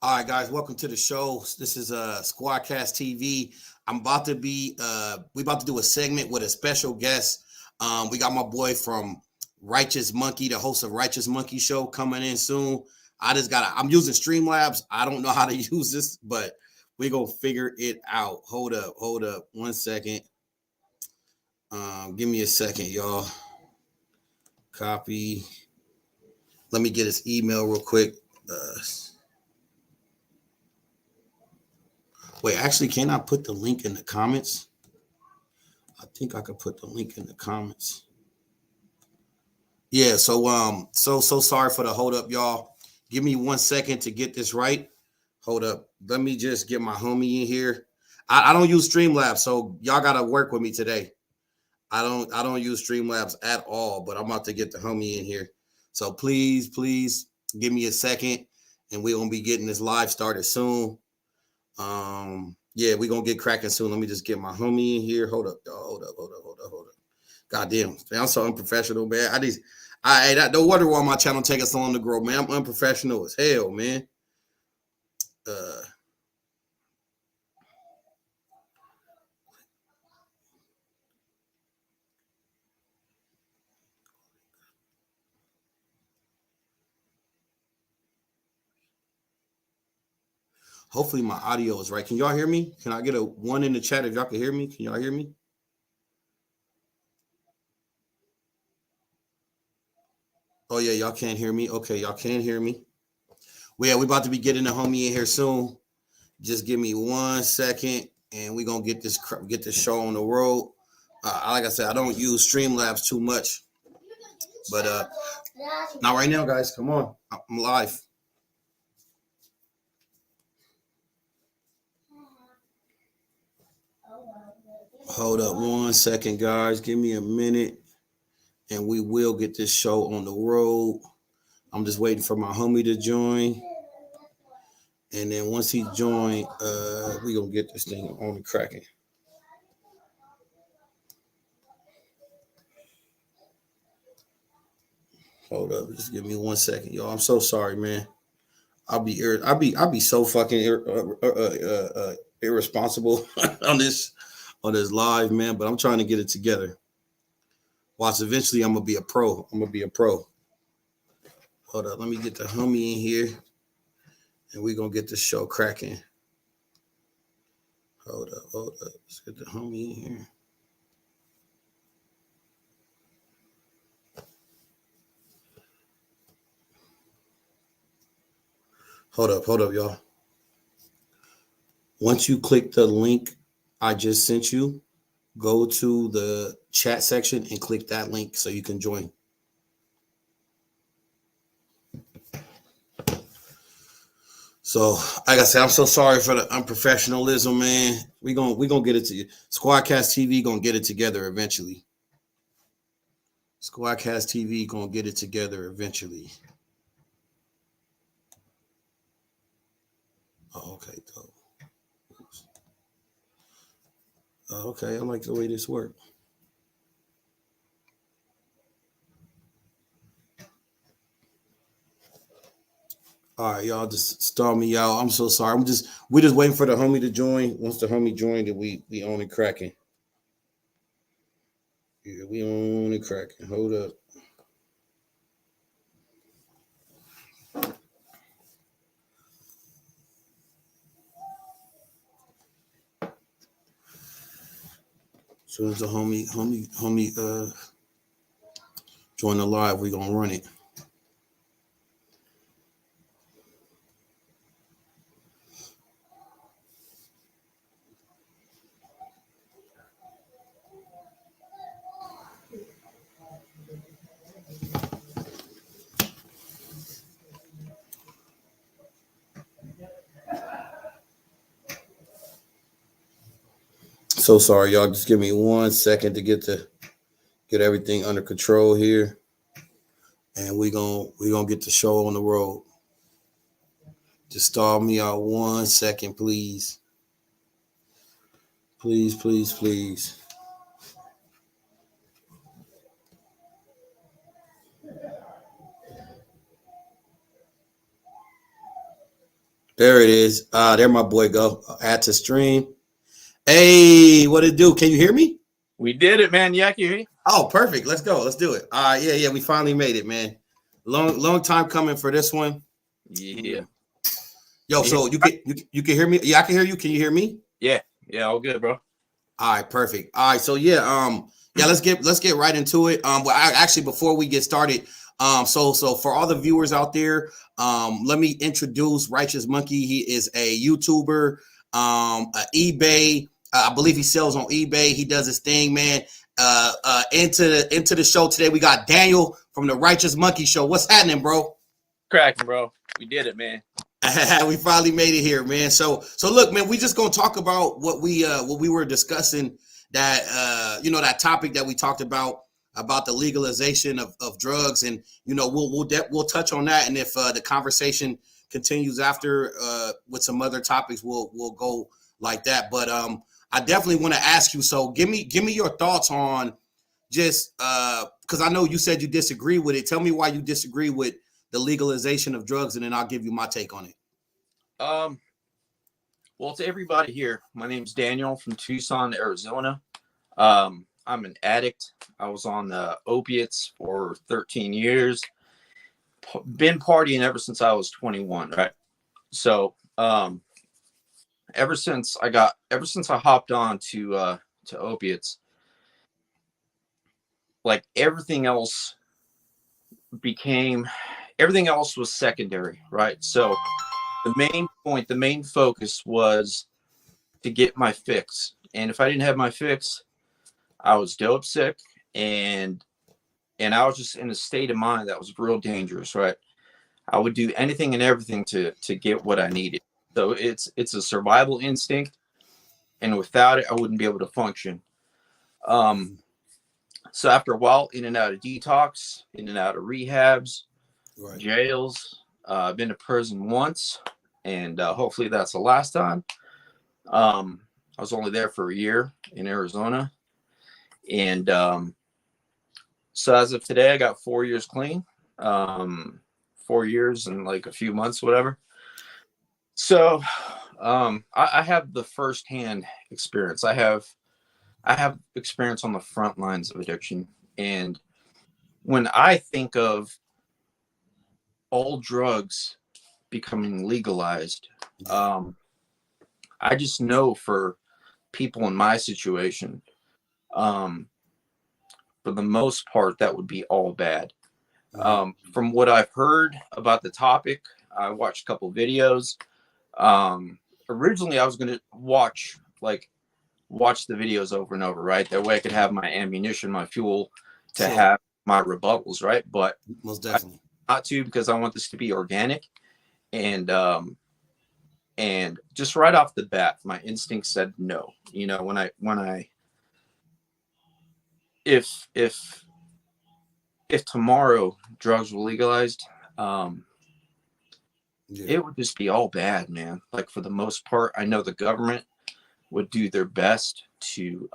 All right, guys, welcome to the show. This is SQUADCAST TV. We about to do a segment with a special guest. We got my boy from Righteous Monkey, the host of Righteous Monkey Show, coming in soon. I'm using Streamlabs. I don't know how to use this, but we're gonna figure it out. Hold up 1 second. Give me a second, y'all. Copy. Let me get his email real quick. Wait, actually, can I put the link in the comments? I think I could put the link in the comments. Yeah, so sorry for the hold up, y'all. Give me 1 second to get this right. Hold up. Let me just get my homie in here. I don't use Streamlabs, so y'all gotta work with me today. I don't use Streamlabs at all, but I'm about to get the homie in here. So please give me a second, and we're gonna be getting this live started soon. Yeah, we're gonna get cracking soon. Let me just get my homie in here. Hold up, y'all. Hold up. God damn, man, I'm so unprofessional, man. No wonder why my channel taking so long to grow, man. I'm unprofessional as hell, man. Uh Hopefully my audio is right. Can y'all hear me? Can I get a one in the chat if y'all can hear me? Can y'all hear me? Oh yeah, y'all can't hear me. Okay, y'all can hear me. Well, yeah, we about to be getting the homie in here soon. Just give me 1 second, and we gonna get this show on the road. Like I said, I don't use Streamlabs too much, but not right now, guys. Come on, I'm live. Hold up 1 second, guys. Give me a minute, and we will get this show on the road. I'm just waiting for my homie to join. And then once he joined, we gonna get this thing on the cracking. Hold up, just give me 1 second, y'all. I'm so sorry, man. I'll be so fucking irresponsible on this live, man. But I'm trying to get it together. Watch, eventually I'm gonna be a pro. I'm gonna be a pro. Hold up, let me get the homie in here, and we gonna get the show cracking. Hold up. Let's get the homie in here. Hold up, y'all. Once you click the link I just sent you, go to the chat section and click that link so you can join. So, like I said, I'm so sorry for the unprofessionalism, man. We gonna get it to you. SQUADCAST TV gonna get it together eventually. SQUADCAST TV gonna get it together eventually. Oh, okay, dope. Okay, I like the way this works. All right, y'all just stall me out. I'm so sorry. We're just waiting for the homie to join. Once the homie joined, we on it cracking. Yeah, we on it cracking. Hold up. As soon as the homie join the live, we gonna run it. So sorry, y'all. Just give me 1 second to get everything under control here, and we gonna get the show on the road. Just stall me out 1 second, please. Please. There it is. There my boy go. Add to stream. Hey, what it do? Can you hear me? We did it, man. Yeah, can you hear me? Oh, perfect. Let's go. Let's do it. Yeah. We finally made it, man. Long time coming for this one. Yeah. Yo, so you can hear me? Yeah, I can hear you. Can you hear me? Yeah, all good, bro. All right, perfect. All right, so yeah, let's get right into it. Well, actually, before we get started, so for all the viewers out there, let me introduce Righteous Monkey. He is a YouTuber, eBay. I believe he sells on eBay. He does his thing, man. Into the show today, we got Daniel from the Righteous Monkey Show. What's happening, bro? Cracking, bro. We did it, man. We finally made it here, man. So look, man, we just gonna talk about what we were discussing, that that topic that we talked about the legalization of drugs, and we'll touch on that, and if the conversation continues after with some other topics, we'll go like that. But I definitely want to ask you. So give me your thoughts on just because I know you said you disagree with it. Tell me why you disagree with the legalization of drugs, and then I'll give you my take on it. Well, to everybody here, my name's Daniel from Tucson, Arizona. I'm an addict. I was on opiates for 13 years. Been partying ever since I was 21, right? So, ever since I hopped on to opiates, like everything else was secondary, right? So the main focus was to get my fix. And if I didn't have my fix, I was dope sick, and I was just in a state of mind that was real dangerous, right? I would do anything and everything to get what I needed. So it's a survival instinct, and without it, I wouldn't be able to function. So after a while, in and out of detox, in and out of rehabs, right, jails, I've been to prison once, and hopefully that's the last time. I was only there for a year in Arizona. And so as of today, I got 4 years clean, 4 years and like a few months, whatever. So I have the firsthand experience. I have experience on the front lines of addiction. And when I think of all drugs becoming legalized, I just know for people in my situation, for the most part, that would be all bad. From what I've heard about the topic, I watched a couple videos. Originally I was going to watch the videos over and over, right? That way I could have my ammunition, my fuel to have my rebuttals, right? But most definitely not to, because I want this to be organic. And just right off the bat, my instinct said no. If tomorrow drugs were legalized, it would just be all bad, man. Like, for the most part, I know the government would do their best to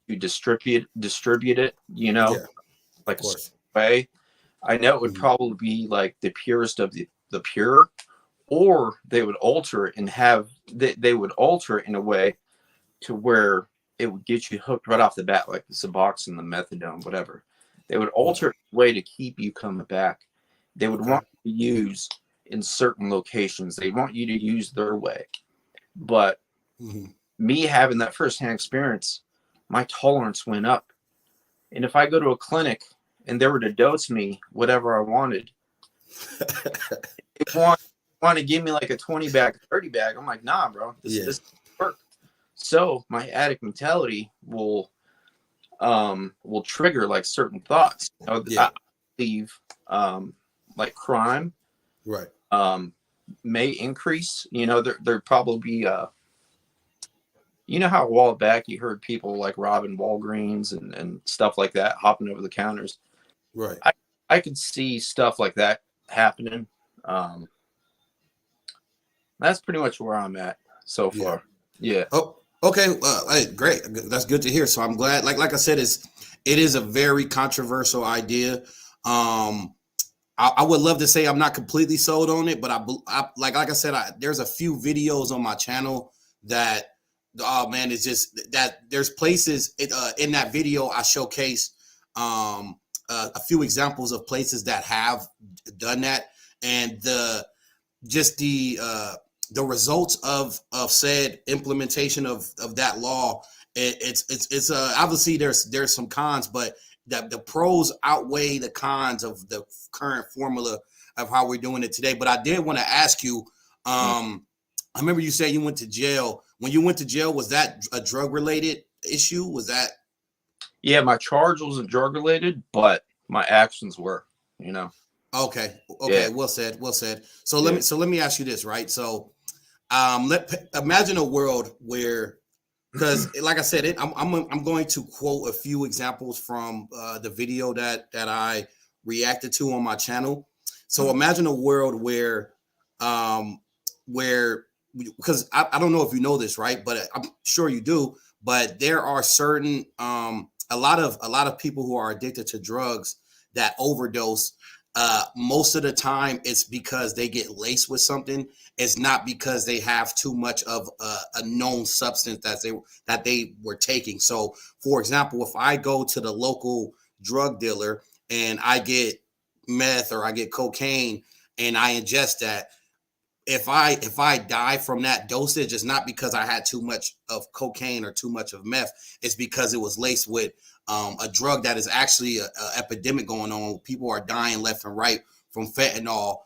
distribute it, like a certain way. I know it would probably be like the purest of the pure, or they would alter it and they would alter it in a way to where it would get you hooked right off the bat, like the Suboxone, the methadone, whatever. They would alter it in a way to keep you coming back. They would want you to use in certain locations. They want you to use their way. But me having that firsthand experience, my tolerance went up. And if I go to a clinic and they were to dose me whatever I wanted, they want to give me like a 20 bag, 30 bag. I'm like, nah, bro, this doesn't work. So my addict mentality will trigger like certain thoughts. I believe like crime, right, may increase. There'd probably be how a while back you heard people like robbing Walgreens and stuff like that, hopping over the counters. Right. I could see stuff like that happening. That's pretty much where I'm at so far. Yeah. Oh, okay. Hey, great. That's good to hear. So I'm glad. Like I said, it is a very controversial idea. I would love to say I'm not completely sold on it, but like I said, there's a few videos on my channel that, oh man, it's just that there's places in that video I showcase a few examples of places that have done that, and the results of said implementation of that law. It's obviously there's some cons, but the pros outweigh the cons of the current formula of how we're doing it today. But I did want to ask you, I remember you said you went to jail. When you went to jail, was that a drug related issue? Was that? Yeah, my charge wasn't drug related, but my actions were, you know. Okay. Yeah. Well said. So let me ask you this, right? So imagine a world where, because like I said, I'm going to quote a few examples from the video that I reacted to on my channel. So imagine a world where because I don't know if you know this, right? But I'm sure you do. But there are certain a lot of people who are addicted to drugs that overdose. Most of the time it's because they get laced with something. It's not because they have too much of a known substance that they were taking. So for example, if I go to the local drug dealer and I get meth or I get cocaine and I ingest that, if I die from that dosage, it's not because I had too much of cocaine or too much of meth. It's because it was laced with a drug that is actually an epidemic going on. People are dying left and right from fentanyl,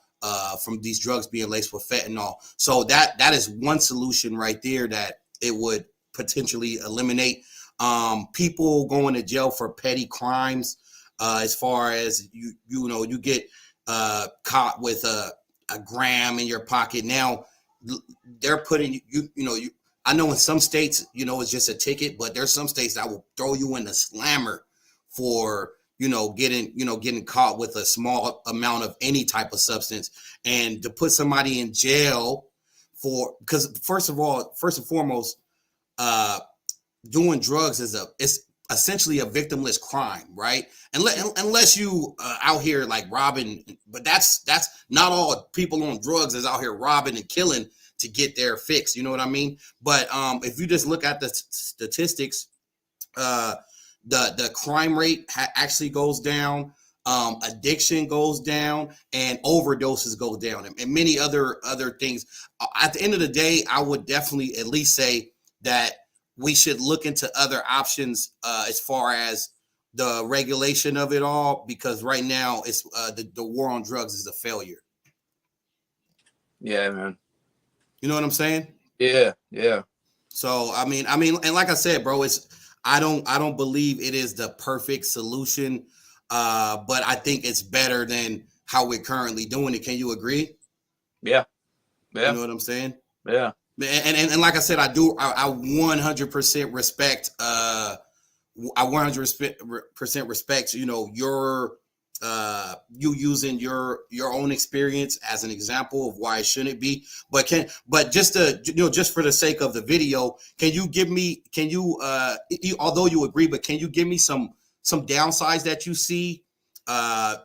from these drugs being laced with fentanyl. So that is one solution right there that it would potentially eliminate people going to jail for petty crimes. As far as you get caught with a gram in your pocket. Now they're putting I know in some states, it's just a ticket, but there's some states that will throw you in the slammer for, getting caught with a small amount of any type of substance. And to put somebody in jail because first and foremost, doing drugs it's essentially a victimless crime, right? Unless you out here like robbing, but that's not all people on drugs is out here robbing and killing to get their fix. You know what I mean? But if you just look at the statistics, the crime rate actually goes down, addiction goes down, and overdoses go down, and many other things. At the end of the day, I would definitely at least say that we should look into other options as far as the regulation of it all, because right now it's the war on drugs is a failure. Yeah, man. You know what I'm saying? Yeah. So I mean, and like I said, bro, I don't believe it is the perfect solution, but I think it's better than how we're currently doing it. Can you agree? Yeah. You know what I'm saying? Yeah. And like I said, I 100% respect. I 100% respect. Your you using your own experience as an example of why it shouldn't be. But just for the sake of the video, can you although you agree, but can you give me some downsides that you see?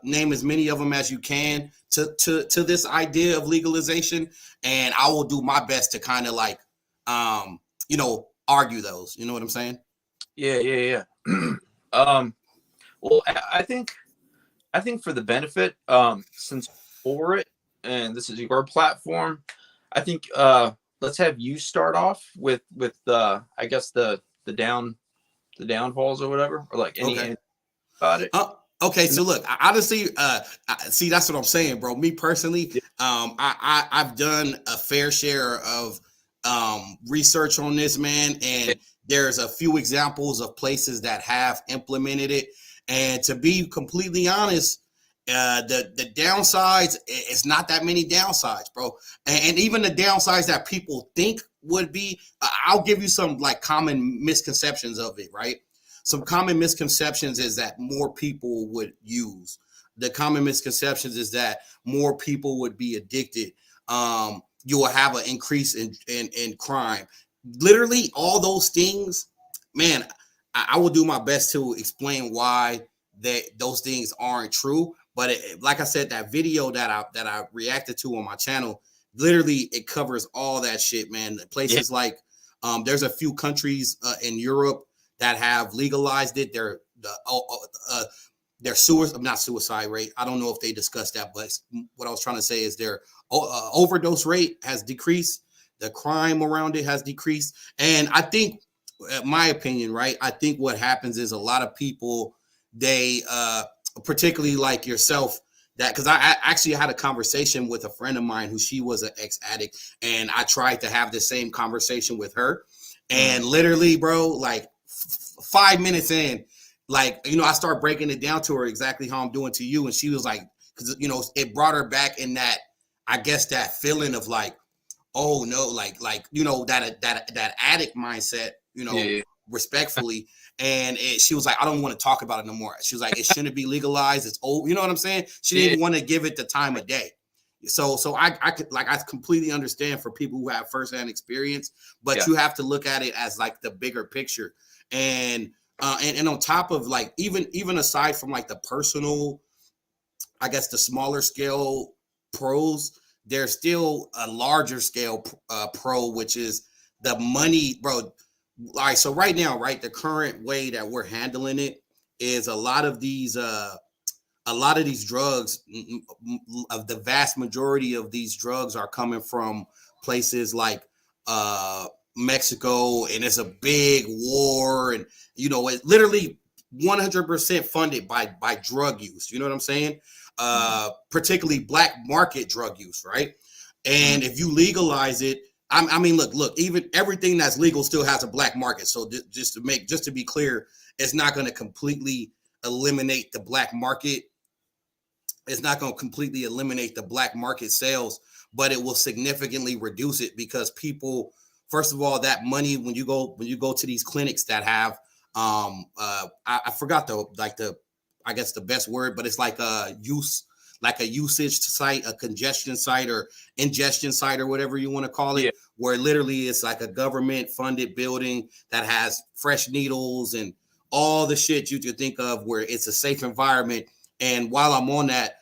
Name as many of them as you can to this idea of legalization, and I will do my best to kind of like argue those. You know what I'm saying? Yeah. Well, I think for the benefit, since for it, and this is your platform, I think let's have you start off with I guess the downfalls or whatever, or like any about it. Okay, so look, honestly, see, that's what I'm saying, bro. Me personally, I've done a fair share of research on this, man, and there's a few examples of places that have implemented it. And to be completely honest, the downsides, it's not that many downsides, bro. And even the downsides that people think would be, I'll give you some like common misconceptions of it, right? Some common misconceptions is that more people would use. The common misconceptions is that more people would be addicted. You will have an increase in crime. Literally all those things, man, I will do my best to explain why those things aren't true. But like I said, that video that I reacted to on my channel, literally it covers all that shit, man. Places like there's a few countries in Europe that have legalized it. Their not suicide rate. I don't know if they discussed that, but what I was trying to say is their overdose rate has decreased. The crime around it has decreased. And I think, my opinion, right, I think what happens is a lot of people, they, particularly like yourself, that because I actually had a conversation with a friend of mine who she was an ex-addict, and I tried to have the same conversation with her. And literally, bro, like 5 minutes in, like, you know, I start breaking it down to her exactly how I'm doing to you. And she was like, because, you know, it brought her back in that, I guess, that feeling of like, oh no, like, you know, that addict mindset, you know, respectfully. And she was like, I don't want to talk about it no more. She was like, it shouldn't be legalized. It's old. You know what I'm saying? She didn't even want to give it the time of day. So I could, like, I completely understand for people who have firsthand experience, but you have to look at it as like the bigger picture. And on top of, like, even aside from like the personal, I guess, the smaller scale pros, there's still a larger scale pro, which is the money, bro. All right, so right now, right, the current way that we're handling it is a lot of these drugs, of the vast majority of these drugs are coming from places like Mexico, and it's a big war, and you know, it literally 100% funded by drug use. You know what I'm saying? Particularly black market drug use, right? And if you legalize it, I mean, look, even everything that's legal still has a black market. So just to be clear, it's not going to completely eliminate the black market. It's not going to completely eliminate the black market sales, but it will significantly reduce it, because people, first of all, that money, when you go to these clinics that have, I forgot I guess the best word, but it's like a usage site, a congestion site, or ingestion site, or whatever you want to call it, where literally it's like a government funded building that has fresh needles and all the shit you could think of, where it's a safe environment. And while I'm on that,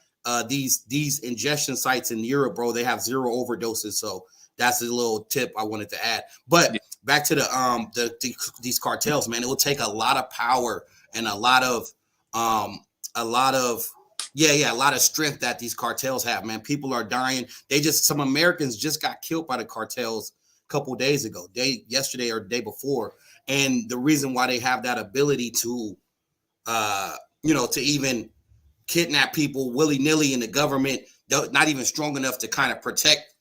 these ingestion sites in Europe, bro, they have 0 overdoses. So that's a little tip I wanted to add. But back to these cartels, man, it will take a lot of power and a lot of strength that these cartels have, man. People are dying. Some Americans just got killed by the cartels a couple days ago, yesterday or the day before. And the reason why they have that ability to, to even kidnap people willy-nilly in the government, not even strong enough to kind of protect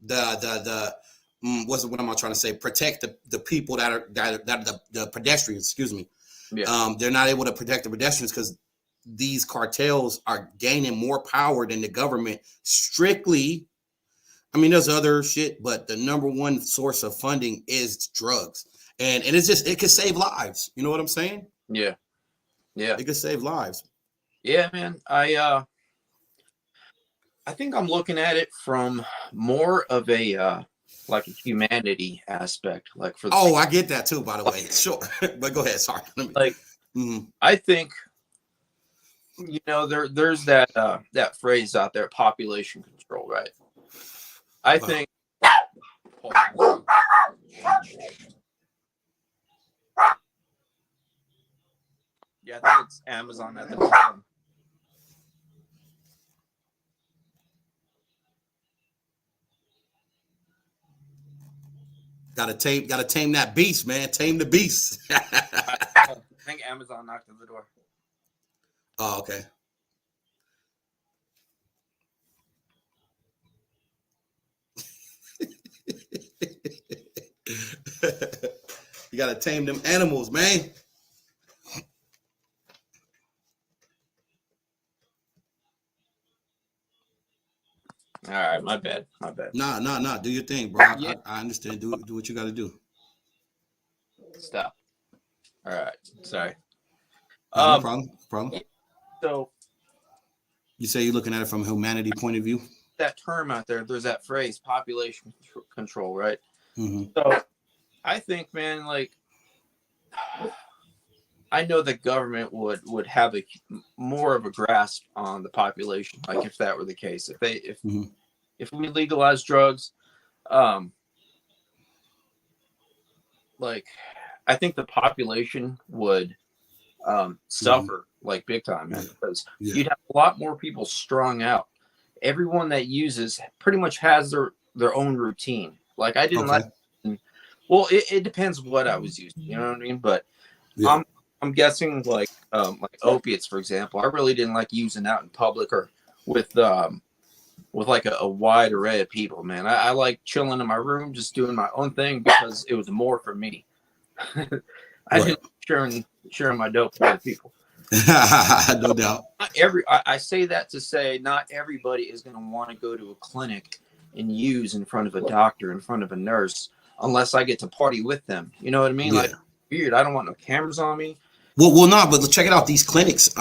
what am I trying to say? Protect the people that are the pedestrians, excuse me. They're not able to protect the pedestrians because these cartels are gaining more power than the government. Strictly, I mean, there's other shit, but the number one source of funding is drugs. And it's just, it could save lives. You know what I'm saying? Yeah. It could save lives. Yeah, man. I think I'm looking at it from more of a like a humanity aspect. Like I get that too, by the way. Sure. But go ahead. Sorry. I think, you know, there's that phrase out there, population control, right? I think I think it's Amazon at the bottom. Gotta tame that beast, man. Tame the beast. I think Amazon knocked on the door. Oh, okay. You gotta tame them animals, man. All right, my bad. Nah. Do your thing, bro. I understand. Do what you gotta do. Stop. All right. Sorry. No problem. So you say you're looking at it from a humanity point of view? That term out there, there's that phrase, population control, right? Mm-hmm. So I think, man, like, I know the government would have a more of a grasp on the population, like if that were the case. If we legalize drugs, like I think the population would suffer like big time, man, because you'd have a lot more people strung out. Everyone that uses pretty much has their own routine. Like I didn't like. Well, it depends what I was using. You know what I mean? But I'm guessing like opiates, for example. I really didn't like using out in public or with like a wide array of people, man. I like chilling in my room, just doing my own thing because it was more for me. I didn't sharing my dope with other people. No doubt. I say that to say not everybody is going to want to go to a clinic and use in front of a doctor, in front of a nurse, unless I get to party with them. You know what I mean? Like weird. I don't want no cameras on me. Well, no, but check it out. These clinics,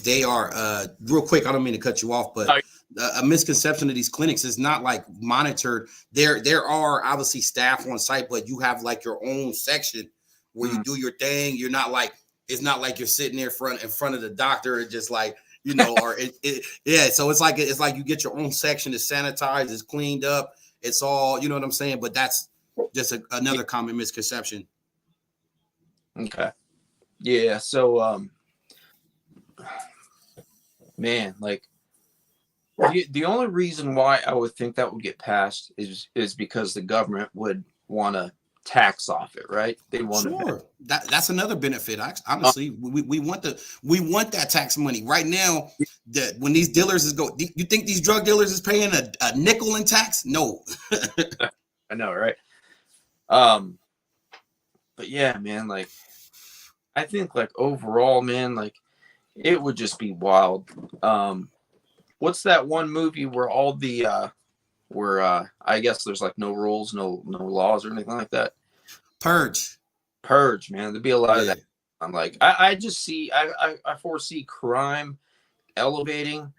they are real quick. I don't mean to cut you off, but a misconception of these clinics is not like monitored. There are obviously staff on site, but you have like your own section where you do your thing. You're not like, it's not like you're sitting there in front of the doctor and just like, you know, or so it's like you get your own section. It's sanitized, it's cleaned up, it's all, you know what I'm saying? But that's just another common misconception. Okay. Yeah, so man, like the only reason why I would think that would get passed is because the government would want to tax off it, right? They want to. That's another benefit. Honestly, we want that tax money right now. That when these dealers you think these drug dealers is paying a nickel in tax? No. I know, right? But yeah, man, like I think like overall, man, like it would just be wild. What's that one movie where all the I guess there's like no rules, no laws or anything like that? Purge, man. There'd be a lot of that. I'm like, I just see I foresee crime elevating.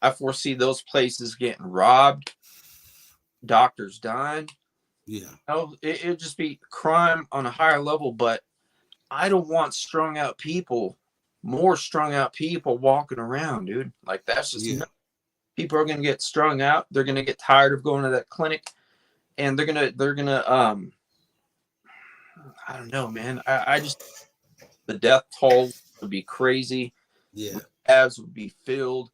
I foresee those places getting robbed, doctors dying. Yeah. It'd just be crime on a higher level, but I don't want more strung out people walking around, dude. Like that's just people are gonna get strung out. They're gonna get tired of going to that clinic, and they're gonna I don't know, man. I just the death toll would be crazy. Yeah, rehabs would be filled.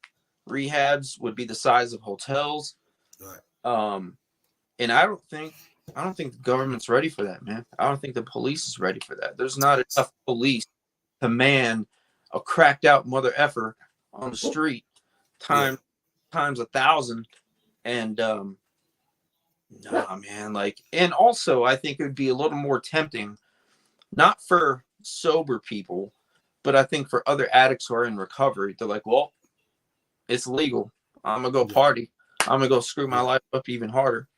Rehabs would be the size of hotels. Right. And I don't think the government's ready for that, man. I don't think the police is ready for that. There's not enough police to man a cracked out mother effer on the street times 1,000. And nah, man, like, and also I think it would be a little more tempting, not for sober people, but I think for other addicts who are in recovery. They're like, well, it's legal. I'm gonna go party. I'm gonna go screw my life up even harder.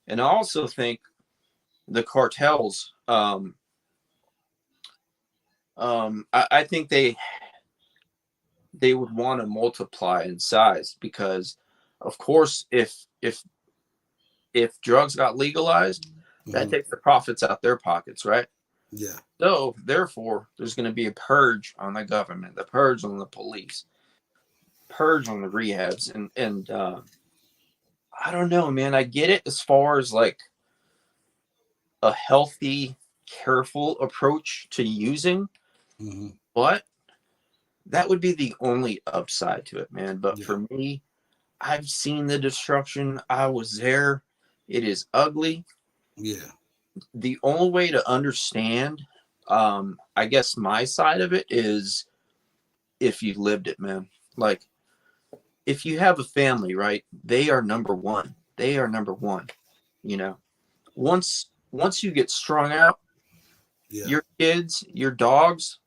And I also think the cartels, I think they would want to multiply in size because, of course, if drugs got legalized, that takes the profits out their pockets, right? Yeah. So therefore, there's going to be a purge on the government, the purge on the police, purge on the rehabs, and I don't know, man. I get it as far as like a healthy, careful approach to using, but that would be the only upside to it, man. But for me, I've seen the destruction. I was there. It is ugly. Yeah. The only way to understand, I guess my side of it is if you lived it, man. Like, if you have a family, right? They are number one. They are number one. You know, once you get strung out, your kids, your dogs,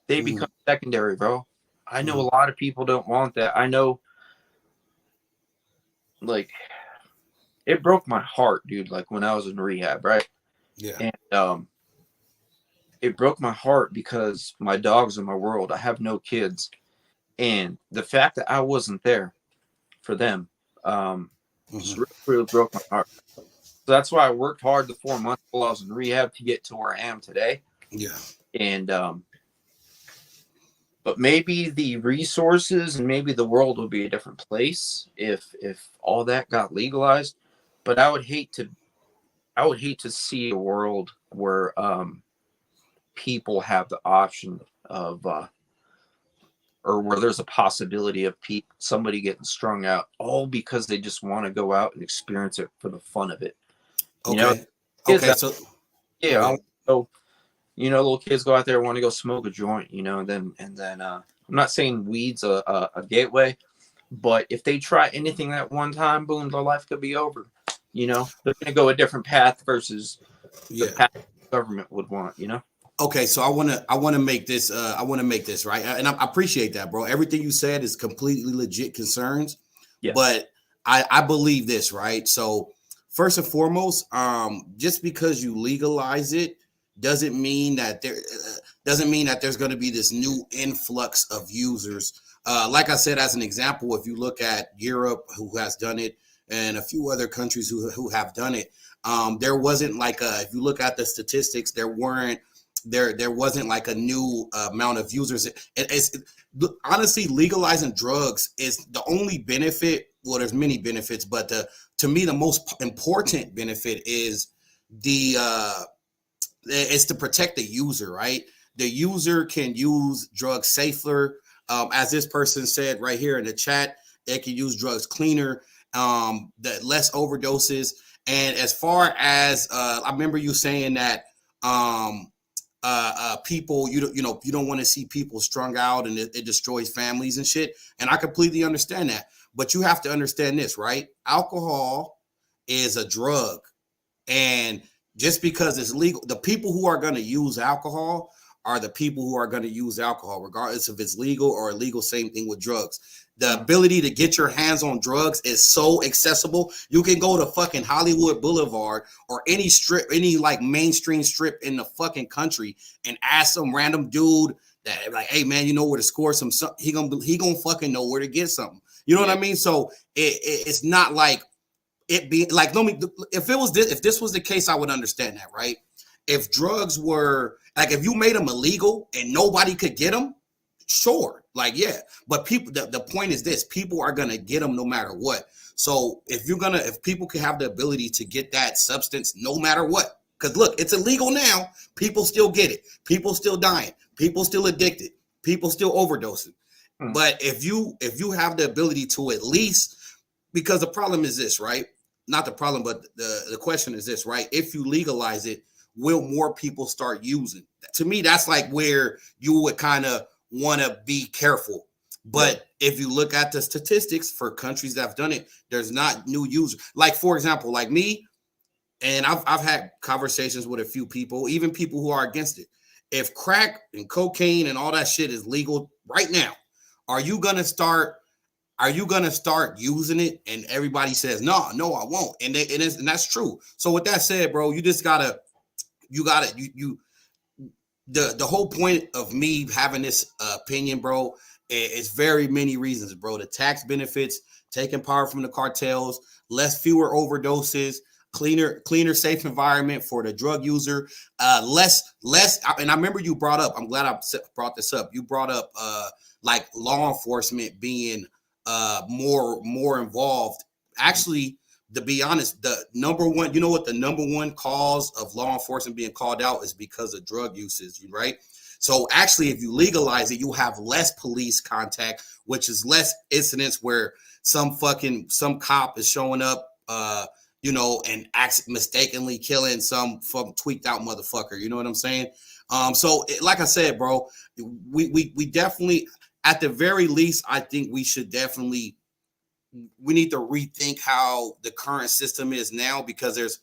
they become secondary, bro. I know a lot of people don't want that. I know, like, it broke my heart, dude. Like when I was in rehab, right? Yeah. And it broke my heart because my dogs are my world. I have no kids. And the fact that I wasn't there for them just really broke my heart. So that's why I worked hard the 4 months while I was in rehab to get to where I am today. Yeah. And but maybe the resources and maybe the world would be a different place if all that got legalized. But I would hate to see a world where people have the option of or where there's a possibility of somebody getting strung out all because they just want to go out and experience it for the fun of it. You know, Okay. kids Okay. out, So yeah, go I ahead. want to go, little kids go out there and want to go smoke a joint, and then I'm not saying weed's a gateway, but if they try anything that one time, boom, their life could be over. They're gonna go a different path versus the Yeah. path the government would want. Okay, so I want to make this right, and I appreciate that, bro. Everything you said is completely legit concerns, Yes. but I believe this, right? So first and foremost, just because you legalize it doesn't mean that there's going to be this new influx of users. Like I said, as an example, if you look at Europe, who has done it, and a few other countries who have done it, there wasn't like if you look at the statistics, there wasn't like a new amount of users. Honestly, legalizing drugs is the only benefit. Well, there's many benefits, but to me the most important benefit is the is to protect the user, right? The user can use drugs safer, as this person said right here in the chat. They can use drugs cleaner, the less overdoses. And as far as I remember you saying that people, you don't want to see people strung out, and it destroys families and shit. And I completely understand that, but you have to understand this, right? Alcohol is a drug, and just because it's legal, the people who are going to use alcohol are the people who are going to use alcohol, regardless if it's legal or illegal. Same thing with drugs. The ability to get your hands on drugs is so accessible. You can go to fucking Hollywood Boulevard or any strip, any like mainstream strip in the fucking country, and ask some random dude that like, hey man, you know where to score some. He gonna fucking know where to get something. You know what I mean? So it's not like it be like, if this was the case, I would understand that, right? If drugs were like, if you made them illegal and nobody could get them, sure, like, yeah. But people, the point is this: people are gonna get them no matter what. So if people can have the ability to get that substance no matter what, because look, it's illegal now, people still get it, people still dying, people still addicted, people still overdosing. But if you have the ability to at least, because the problem is this, right? Not the problem, but the question is this, right? If you legalize it, will more people start using? To me, that's like where you would kind of want to be careful. But if you look at the statistics for countries that have done it, there's not new users. Like, for example, like me, and I've had conversations with a few people, even people who are against it. If crack and cocaine and all that shit is legal right now, are you gonna start using it? And everybody says, no, I won't. And that's true. So with that said, bro, you just gotta, the whole point of me having this opinion, bro, is very many reasons, bro. The tax benefits, taking power from the cartels, fewer overdoses, cleaner, safe environment for the drug user, less. And I remember you brought up, I'm glad I brought this up. You brought up like law enforcement being more involved. Actually, to be honest, the number one, you know what the number one cause of law enforcement being called out is because of drug usage, right? So actually, if you legalize it, you have less police contact, which is less incidents where some cop is showing up, and mistakenly killing some tweaked out motherfucker. You know what I'm saying? So like I said, bro, we definitely, at the very least, I think we need to rethink how the current system is now, because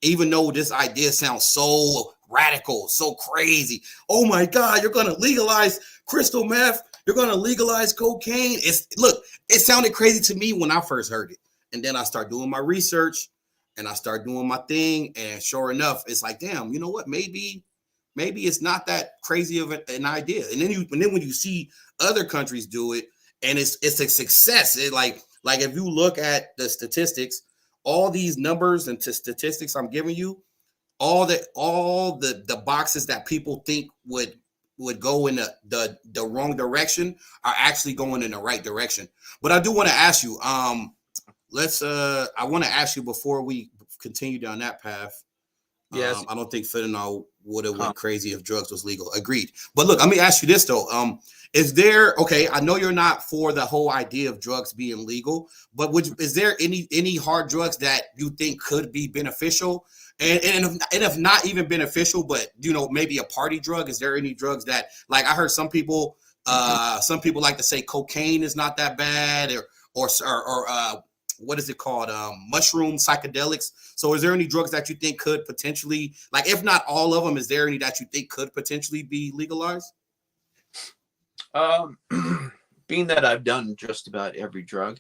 even though this idea sounds so radical, so crazy, oh my God, you're going to legalize crystal meth, you're going to legalize cocaine. It sounded crazy to me when I first heard it. And then I start doing my research and I start doing my thing. And sure enough, it's like, damn, you know what? Maybe it's not that crazy of an idea. And then when you see other countries do it, and it's a success. Like if you look at the statistics, all these numbers and statistics I'm giving you, all the boxes that people think would go in the wrong direction are actually going in the right direction. But I do want to ask you, I want to ask you before we continue down that path. Yes. I don't think fentanyl would have went crazy if drugs was legal. Agreed. But look, let me ask you this though. Is there, okay, I know you're not for the whole idea of drugs being legal, but is there any hard drugs that you think could be beneficial? And if not even beneficial, but maybe a party drug, is there any drugs that, like, I heard some people like to say cocaine is not that bad, or what is it called? Mushroom psychedelics. So is there any drugs that you think could potentially, like, if not all of them, is there any that you think could potentially be legalized? Being that I've done just about every drug,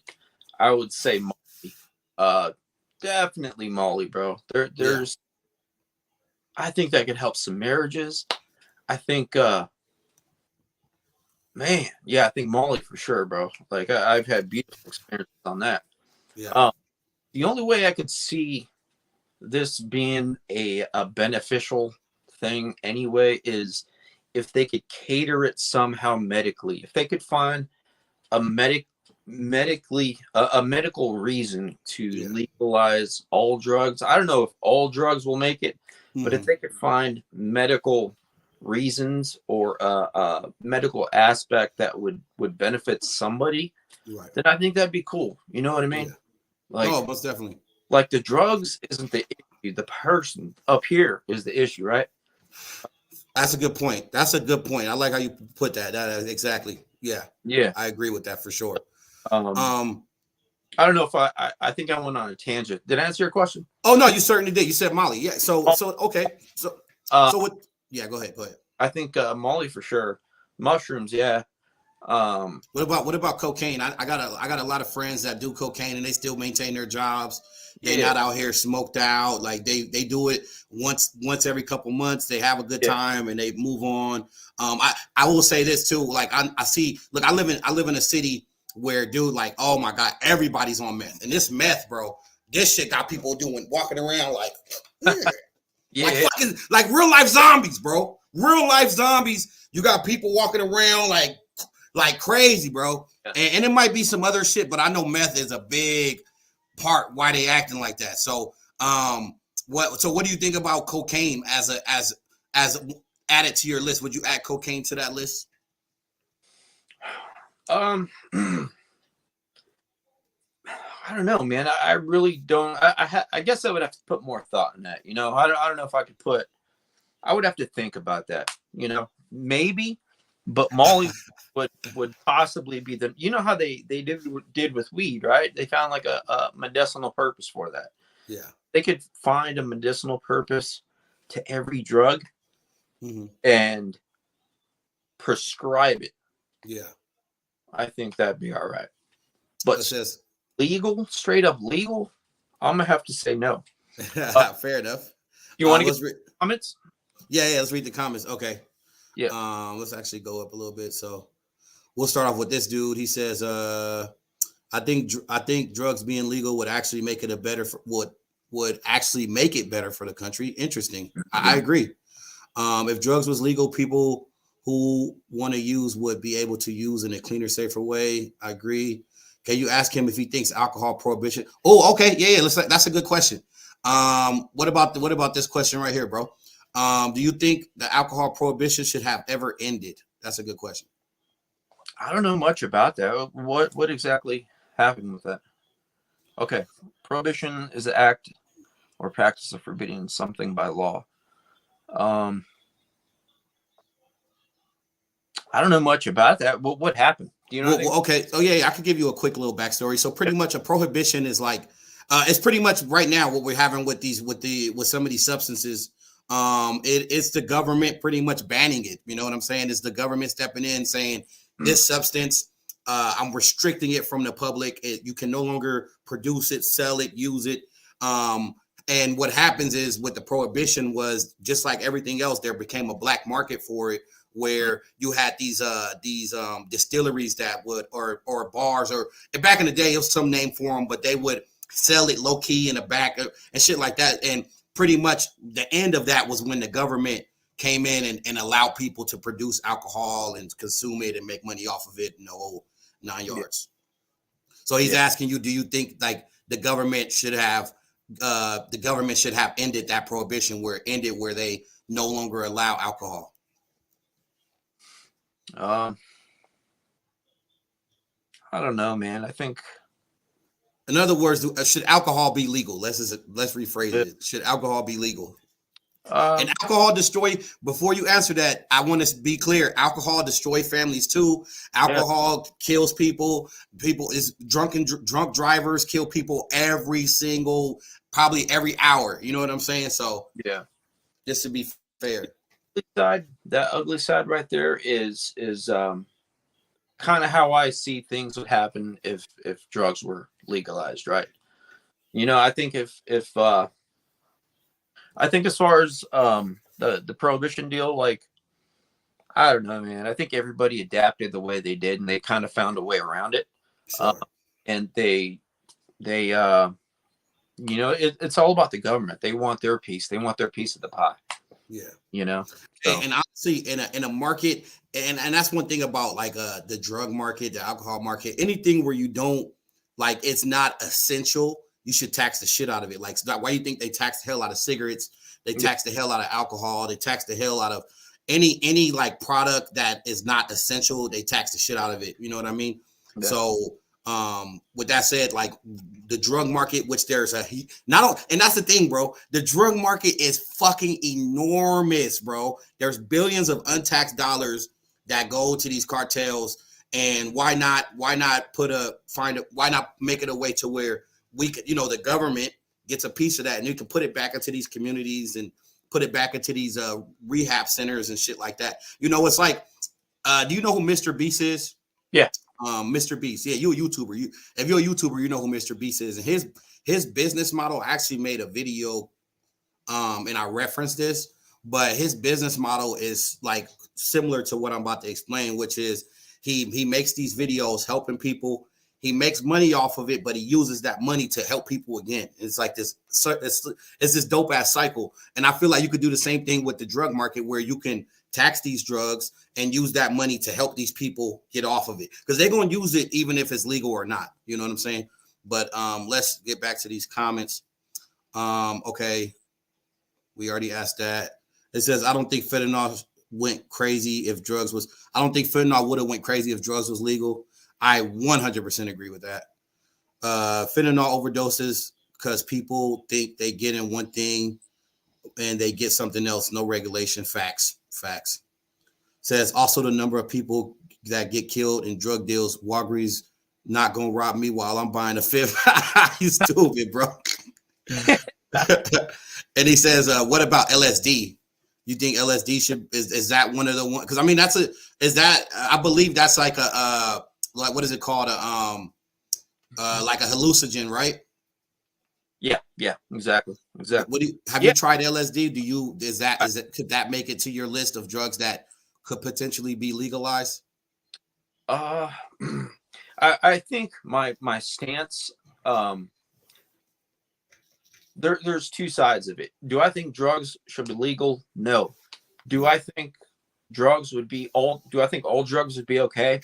I would say Molly. Definitely Molly, bro. There's I think that could help some marriages. I think I think Molly for sure, bro. Like I've had beautiful experiences on that. Yeah. The only way I could see this being a beneficial thing anyway is if they could cater it somehow medically. If they could find a medical reason to legalize all drugs. I don't know if all drugs will make it, but if they could find medical reasons or a medical aspect that would benefit somebody, then I think that'd be cool. You know what I mean? Yeah. Like, oh, most definitely. Like the drugs isn't the issue. The person up here is the issue, right? That's a good point. I like how you put that. Exactly. Yeah. Yeah. I agree with that for sure. I don't know if I think I went on a tangent. Did I answer your question? Oh no, you certainly did. You said Molly. Yeah. So okay. So what? Yeah. Go ahead. I think Molly for sure. Mushrooms. Yeah. What about cocaine? I got a lot of friends that do cocaine and they still maintain their jobs. They're not out here smoked out. Like they do it once every couple months. They have a good time and they move on. I will say this too. Like I see. Look, I live in a city where, dude, like, oh my God, everybody's on meth, and this meth, bro, this shit got people walking around like, like fucking, like real life zombies, bro. Real life zombies. You got people walking around like crazy, bro. And it might be some other shit, but I know meth is a big part why they acting like that. So what do you think about cocaine as added to your list? Would you add cocaine to that list? I don't know, man. I really don't. I guess I would have to put more thought in that. I don't know if I could put. I would have to think about that. Maybe, but Molly would possibly be the. You know how they did with weed, right? They found like a medicinal purpose for that. Yeah, they could find a medicinal purpose to every drug and prescribe it. Yeah. I think that'd be all right. But legal, straight up legal, I'm going to have to say no. Fair enough. You want to get comments? Yeah, let's read the comments. Okay. Yeah. Let's actually go up a little bit. So we'll start off with this dude. He says, I think drugs being legal would actually make it would actually make it better for the country. Interesting. I agree. If drugs was legal, people who want to use would be able to use in a cleaner, safer way. I agree. Can you ask him if he thinks alcohol prohibition? Oh, okay. Yeah. That's a good question. What about this question right here, bro? Do you think the alcohol prohibition should have ever ended? That's a good question. I don't know much about that. What exactly happened with that? Okay. Prohibition is an act or practice of forbidding something by law. I don't know much about that. What happened? Do you know? Okay. Oh yeah, I could give you a quick little backstory. So pretty much a prohibition is like, it's pretty much right now what we're having with some of these substances. It's the government pretty much banning it. You know what I'm saying? It's the government stepping in saying this substance, I'm restricting it from the public. You can no longer produce it, sell it, use it. And what happens is with the prohibition was just like everything else, there became a black market for it, where you had these distilleries that would or bars or back in the day it was some name for them, but they would sell it low key in the back and shit like that. And pretty much the end of that was when the government came in and allowed people to produce alcohol and consume it and make money off of it in the whole 9 yards. So he's asking you, do you think like the government should have ended that prohibition where they no longer allow alcohol? I don't know, man. I think, in other words, should alcohol be legal? Let's rephrase it. Should alcohol be legal? And alcohol destroy, before you answer that, I want to be clear, alcohol destroy families too. Alcohol kills people. Drunk drivers kill people probably every hour. You know what I'm saying? So just to be fair. That ugly side right there is kind of how I see things would happen if drugs were legalized, right? You know, I think I think as far as the prohibition deal, like, I don't know, man. I think everybody adapted the way they did, and they kind of found a way around it. Sure. And they you know, it's all about the government. They want their piece. They want their piece of the pie. Yeah. You know. So. And honestly, in a market, and that's one thing about like the drug market, the alcohol market, anything where you don't like, it's not essential, you should tax the shit out of it. Like, why do you think they tax the hell out of cigarettes? They tax the hell out of alcohol. They tax the hell out of any like product that is not essential. They tax the shit out of it. You know what I mean? Yeah. So with that said, like the drug market, which there's and that's the thing, bro. The drug market is fucking enormous, bro. There's billions of untaxed dollars that go to these cartels. And why not make it a way to where we could, you know, the government gets a piece of that and you can put it back into these communities and put it back into these rehab centers and shit like that. You know, it's like, do you know who MrBeast is? Yeah. MrBeast. Yeah, you're a YouTuber. If you're a YouTuber, you know who MrBeast is. And his business model, I actually made a video and I referenced this, but his business model is like similar to what I'm about to explain, which is he makes these videos helping people. He makes money off of it, but he uses that money to help people again. It's like this, it's this dope ass cycle. And I feel like you could do the same thing with the drug market, where you can tax these drugs and use that money to help these people get off of it, because they're going to use it even if it's legal or not. You know what I'm saying? But let's get back to these comments. Okay, we already asked that. It says, I don't think fentanyl went crazy if drugs was. I don't think fentanyl would have went crazy if drugs was legal. I 100% agree with that. Fentanyl overdoses because people think they get in one thing and they get something else. No regulation. Facts. Says also the number of people that get killed in drug deals. Walgreens not gonna rob me while I'm buying a fifth. You stupid, bro. And he says, what about LSD? You think LSD is that one of the ones? Because I mean, I believe that's like a like, what is it called? Like a hallucinogen, right? Yeah, exactly. Have you tried LSD? Could that make it to your list of drugs that could potentially be legalized? I think my stance, there's two sides of it. Do I think drugs should be legal? No. Do I think all drugs would be okay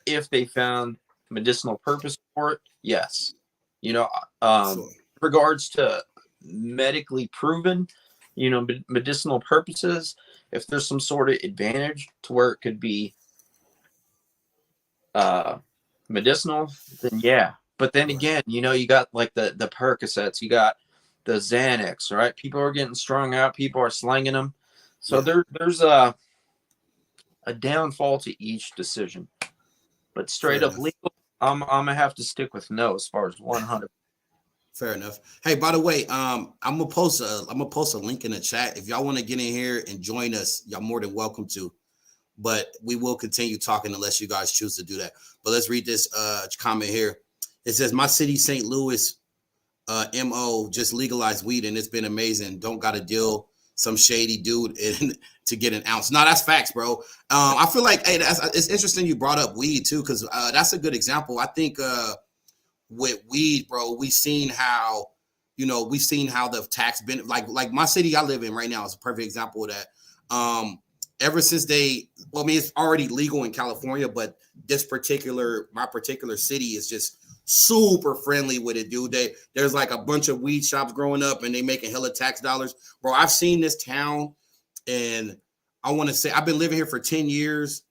if they found medicinal purpose for it? Yes. You know, Sure. Regards to medically proven, you know, medicinal purposes, if there's some sort of advantage to where it could be medicinal, then yeah. But then again, you know, you got like the Percocets, you got the Xanax, right? People are getting strung out, people are slanging them. So there's a downfall to each decision. But straight up legal, I'm gonna have to stick with no as far as 100. Fair enough. Hey, by the way, I'm gonna post a link in the chat. If y'all want to get in here and join us, y'all more than welcome to. But we will continue talking unless you guys choose to do that. But let's read this comment here. It says, my city, St. Louis, MO just legalized weed and it's been amazing. Don't got to deal some shady dude to get an ounce. No, that's facts, bro. I feel like, hey, it's interesting you brought up weed too, because that's a good example. I think with weed, bro, we seen how you know, we've seen how the tax been like my city I live in right now is a perfect example of that. Ever since well, I mean, it's already legal in California, but my particular city is just super friendly with it, dude. There's like a bunch of weed shops growing up and they making hella tax dollars. Bro, I've seen this town, and I want to say I've been living here for 10 years,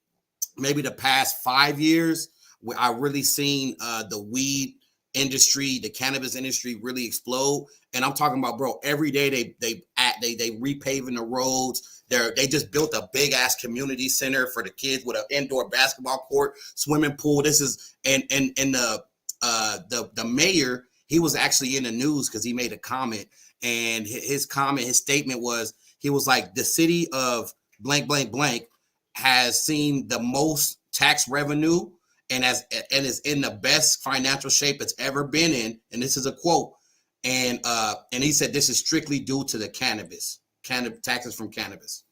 maybe the past 5 years, where I really seen the weed industry, the cannabis industry really explode. And I'm talking about, bro, every day they repaving the roads. They just built a big ass community center for the kids with an indoor basketball court, swimming pool. This is and the mayor, he was actually in the news because he made a comment, and his statement was, he was like, the city of blank blank blank has seen the most tax revenue and is in the best financial shape it's ever been in. And this is a quote. And he said this is strictly due to the taxes from cannabis.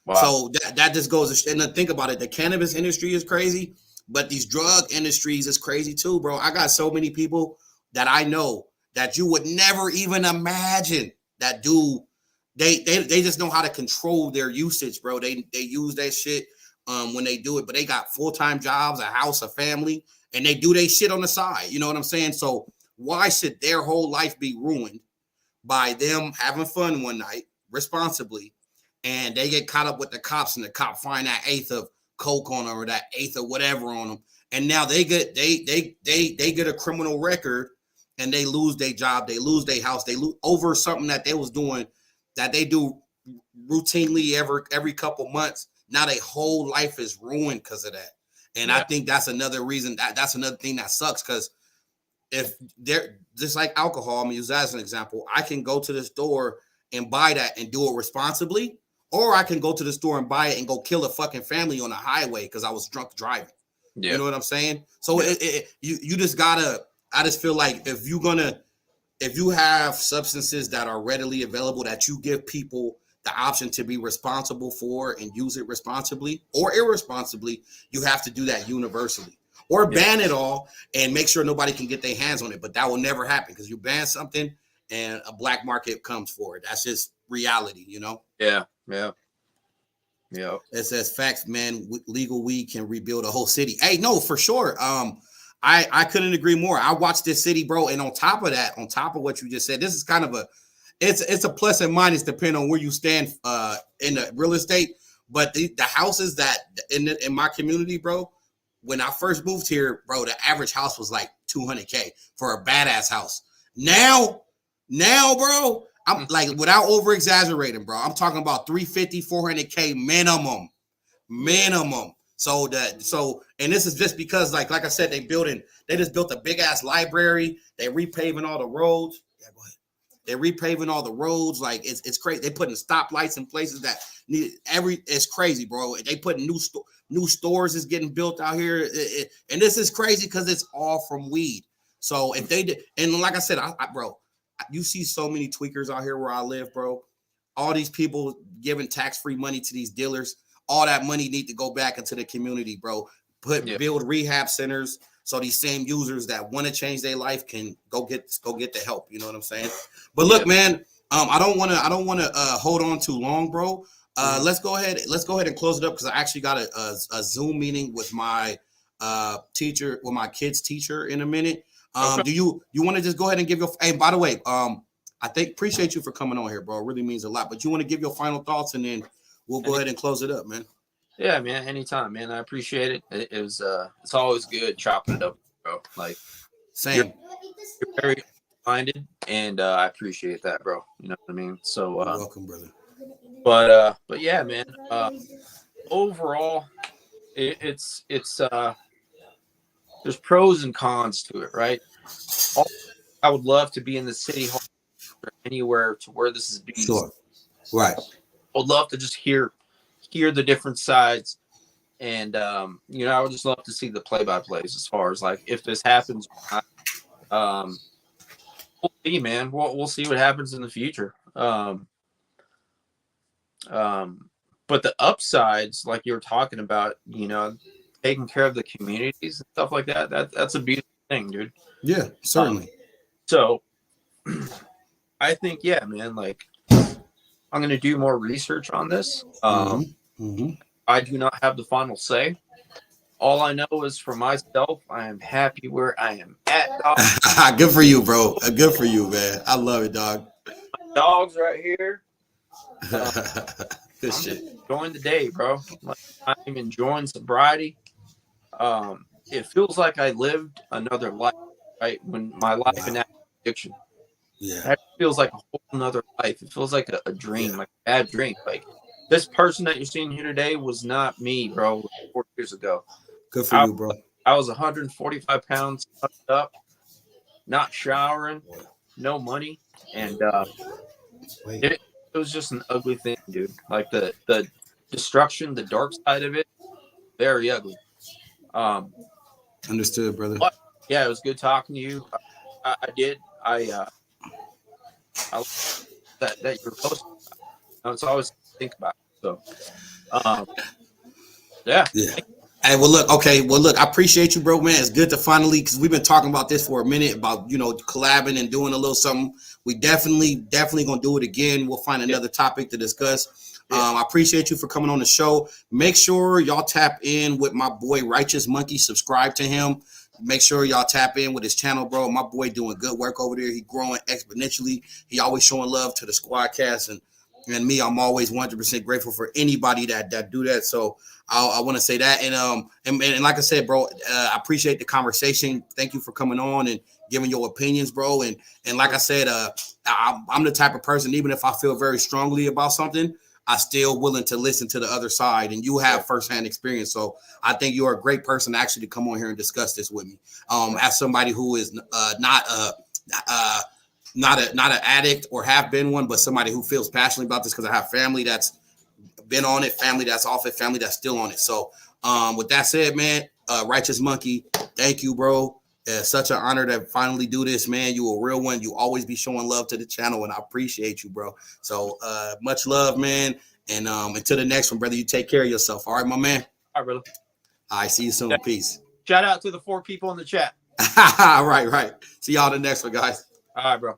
Wow. So that just goes, and to think about it, the cannabis industry is crazy, but these drug industries is crazy too, bro. I got so many people that I know that you would never even imagine that do. They just know how to control their usage, bro. They use that shit when they do it, but they got full-time jobs, a house, a family, and they do their shit on the side. You know what I'm saying? So why should their whole life be ruined by them having fun one night responsibly, and they get caught up with the cops, and the cop find that eighth of coke on them or that eighth of whatever on them, and now they get a criminal record, and they lose their job, they lose their house, they lose over something that they was doing, that they do routinely every couple months. Now their whole life is ruined because of that. And yeah. I think that's another reason, that's another thing that sucks, because if they're just like alcohol, I'm gonna use that as an example. I can go to the store and buy that and do it responsibly, or I can go to the store and buy it and go kill a fucking family on the highway because I was drunk driving. Yeah. You know what I'm saying? So you just gotta, I just feel like if you have substances that are readily available that you give people the option to be responsible for and use it responsibly or irresponsibly, you have to do that universally, or ban it all and make sure nobody can get their hands on it. But that will never happen, because you ban something and a black market comes for it. That's just reality, you know? Yeah. It says facts, man. Legal weed can rebuild a whole city. Hey, no, for sure. I couldn't agree more. I watched this city, bro. And on top of that, on top of what you just said, this is kind of it's a plus and minus depending on where you stand in the real estate. But the houses that in my community, bro, when I first moved here, bro, the average house was like $200K for a badass house. Now, bro, I'm like, without over exaggerating, bro, I'm talking about 350, 400K minimum. So and this is just because, like I said, they just built a big ass library. They repaving all the roads. Yeah, go ahead. They're repaving all the roads. Like it's crazy. They putting stoplights in places that need it's crazy, bro. They putting new stores is getting built out here. And this is crazy because it's all from weed. So if they did, and like I said, bro, you see so many tweakers out here where I live, bro. All these people giving tax-free money to these dealers. All that money need to go back into the community, bro. Build rehab centers so these same users that want to change their life can go get the help. You know what I'm saying? But look, man, I don't want to hold on too long, bro. Let's go ahead and close it up, because I actually got a Zoom meeting with my teacher, with my kid's teacher in a minute. Okay. Do you want to just go ahead and give your, hey, by the way, I appreciate you for coming on here, bro. It really means a lot. But you want to give your final thoughts, and then we'll go ahead and close it up, man. Yeah, man. Anytime, man. I appreciate it. It was it's always good chopping it up, bro. Like, same. You're very minded, and I appreciate that, bro. You know what I mean? So you're welcome, brother. But yeah, man. Overall, it's there's pros and cons to it, right? I would love to be in the city hall or anywhere to where this is being. Sure. Right. I would love to just hear the different sides, and I would just love to see the play-by-plays as far as like if this happens. We'll see, man. We'll see what happens in the future. But the upsides, like you were talking about, taking care of the communities and stuff like that, that's a beautiful thing, dude. Yeah, certainly. So I think, yeah, man, like I'm going to do more research on this. I do not have the final say. All I know is for myself, I am happy where I am at, dog. Good for you, bro. Good for you, man. I love it, dog. Dogs right here. Good shit. Enjoying the day, bro. Like, I'm enjoying sobriety. It feels like I lived another life, right? When my life in addiction. Yeah. That feels like a whole nother life. It feels like a dream, like a bad dream. Like this person that you're seeing here today was not me, bro, 4 years ago. Good for you, bro. I was 145 pounds up, not showering, no money. And it was just an ugly thing, dude. Like the destruction, the dark side of it, very ugly. Understood, brother. But yeah, it was good talking to you. I that you're posting. It's always think about it. So yeah. Hey, well, look, okay. Well, look, I appreciate you, bro, man. It's good to finally, because we've been talking about this for a minute about, you know, collabing and doing a little something. We definitely going to do it again. We'll find another topic to discuss. I appreciate you for coming on the show. Make sure y'all tap in with my boy, Righteous Monkey. Subscribe to him. Make sure y'all tap in with his channel, bro. My boy doing good work over there. He growing exponentially. He always showing love to the SQUADCAST and me. I'm always 100% grateful for anybody that do that. So I want to say that. And like I said, bro, I appreciate the conversation. Thank you for coming on and giving your opinions, bro. And like I said, I'm the type of person, even if I feel very strongly about something, I still willing to listen to the other side, and you have firsthand experience. So I think you're a great person actually to come on here and discuss this with me. As somebody who is not an addict or have been one, but somebody who feels passionately about this because I have family that's been on it, family that's off it, family that's still on it. So with that said, man, Righteous Monkey, thank you, bro. It's such an honor to finally do this, man. You a real one. You always be showing love to the channel, and I appreciate you, bro. So much love, man. And until the next one, brother, you take care of yourself. All right, my man? All right, brother. All right, see you soon. Peace. Shout out to the 4 people in the chat. Right. See y'all in the next one, guys. All right, bro.